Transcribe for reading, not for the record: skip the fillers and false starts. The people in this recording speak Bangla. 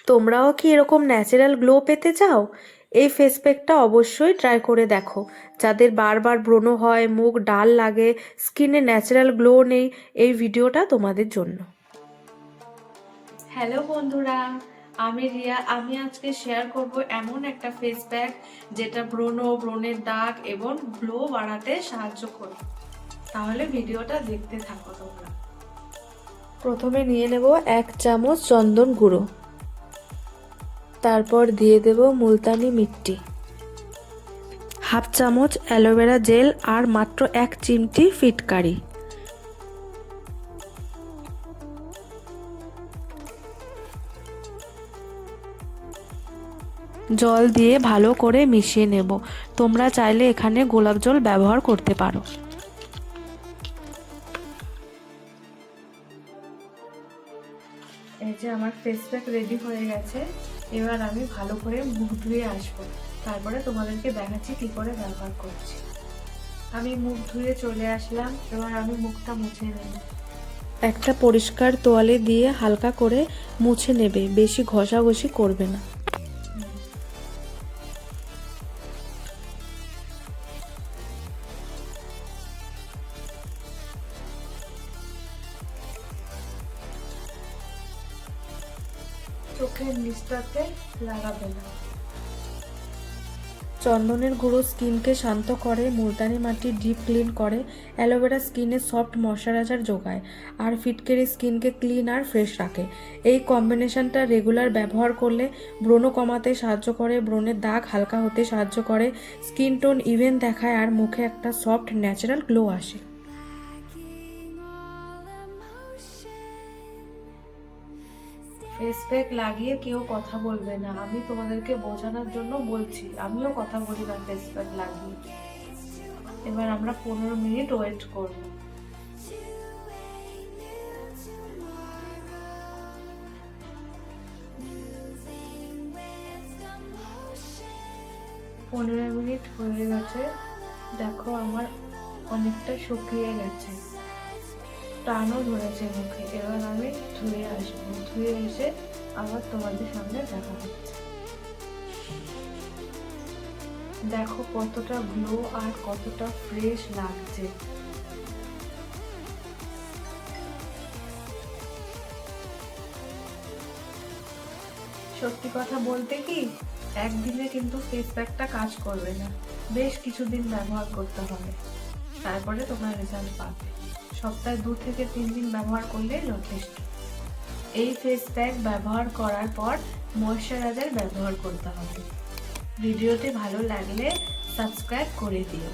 তোমরাও কি এরকম ন্যাচারাল গ্লো পেতে চাও? এই ফেস প্যাকটা অবশ্যই ট্রাই করে দেখো। যাদের বারবার ব্রণ হয়, মুখ ডাল লাগে, স্কিনে ন্যাচারাল গ্লো নেই, এই ভিডিওটা তোমাদের জন্য। হ্যালো বন্ধুরা, আমি রিয়া। আমি আজকে শেয়ার করব এমন একটা ফেস প্যাক যেটা ব্রণের দাগ এবং গ্লো বাড়াতে সাহায্য করবে। তাহলে ভিডিওটা দেখতে থাকো তোমরা। প্রথমে নিয়ে নেব 1 চামচ চন্দন গুঁড়ো, তারপর দিয়ে দেব মুলতানি মিট্টি, হাফ চামচ অ্যালোভেরা জেল আর মাত্র 1 চিমটি ফিটকারি। জল দিয়ে ভালো করে মিশিয়ে নেব। তোমরা চাইলে এখানে গোলাপ জল ব্যবহার করতে পারো। এই যে আমার ফেস প্যাক রেডি হয়ে গেছে। এবার আমি ভালো করে মুখ ধুয়ে আসবো, তারপরে তোমাদেরকে দেখাচ্ছি কি করে ব্যবহার করছি। আমি মুখ ধুয়ে চলে আসলাম। এবার আমি মুখটা মুছে নেব। একটা পরিষ্কার তোয়ালে দিয়ে হালকা করে মুছে নেবে, বেশি ঘষাঘষি করবে না। চোখের নিচটাতে লাগাবে না। চন্দনের গুঁড়ো স্কিনকে শান্ত করে, মুলতানি মাটি ডিপ ক্লিন করে, অ্যালোভেরা স্কিনে সফট ময়শ্চারাইজার যোগায়, আর ফিটকেরি স্কিনকে ক্লিন আর ফ্রেশ রাখে। এই কম্বিনেশনটা রেগুলার ব্যবহার করলে ব্রণ কমাতে সাহায্য করে, ব্রণের দাগ হালকা হতে সাহায্য করে, স্কিন টোন ইভেন দেখায়, আর মুখে একটা সফট ন্যাচারাল গ্লো আসে। ফেস প্যাক লাগিয়ে কেউ কথা বলবে না, আমি তোমাদেরকে বোঝানোর জন্য বলছি। আমিও কথা বলি না ফেস প্যাক লাগিয়ে। এবার আমরা 15 মিনিট ওয়েট করব। পনেরো মিনিট হয়ে গেছে। দেখো আমার অনেকটা শুকিয়ে গেছে, টানও ধরেছে মুখে। এবার আমি ধুয়ে আসবো, ধুয়ে এসে আবার তোমাদের সামনে দেখা হচ্ছে। দেখো কতটা গ্লো আর কতটা ফ্রেশ লাগছে। সত্যি কথা বলতে কি, একদিনে কিন্তু ফেস প্যাকটা কাজ করবে না, বেশ কিছুদিন ব্যবহার করতে হবে, তারপরে তোমরা রেজাল্ট পাবে। সপ্তাহে 2 থেকে 3 দিন ব্যবহার করলেই যথেষ্ট। এই ফেস প্যাক ব্যবহার করার পর ময়শ্চারাইজার ব্যবহার করতে হবে। ভিডিওটি ভালো লাগলে সাবস্ক্রাইব করে দিও।